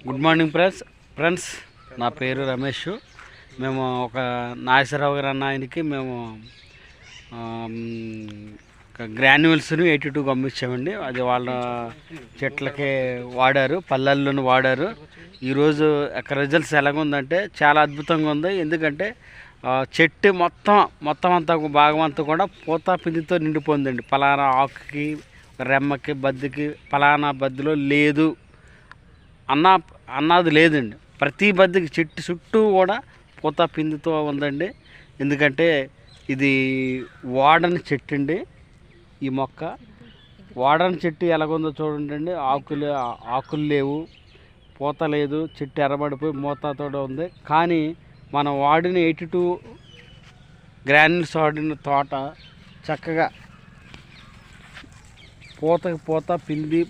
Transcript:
Good morning friends నా పేరు రమేష్. మేము ఒక నాగేశ్వరరావు గారు అన్న ఆయనకి మేము గ్రాన్యువల్స్ని 82 పంపించామండి. అది వాళ్ళ చెట్లకే వాడారు, పల్లెల్లోనూ వాడారు. ఈరోజు అక్కడ రిజల్ట్స్ ఎలాగుందంటే చాలా అద్భుతంగా ఉంది. ఎందుకంటే చెట్టు మొత్తం అంతా భాగం అంతా కూడా పూత పిండితో నిండిపోయిందండి. పలానా ఆకుకి, రెమ్మకి, బద్దికి పలానా బద్దిలో లేదు అన్నది లేదండి. ప్రతి బద్దికి చెట్టు చుట్టూ కూడా పూత పిండితో ఉందండి. ఎందుకంటే ఇది వాడని చెట్టు అండి. ఈ మొక్క వాడని చెట్టు ఎలాగుందో చూడండి. ఆకులు లేవు, పూత లేదు, చెట్టు ఎర్రబడిపోయి మూతతో ఉంది. కానీ మనం వాడిన 82 గ్రాన్యుల్స్ వాడిన తోట చక్కగా పూత పిండి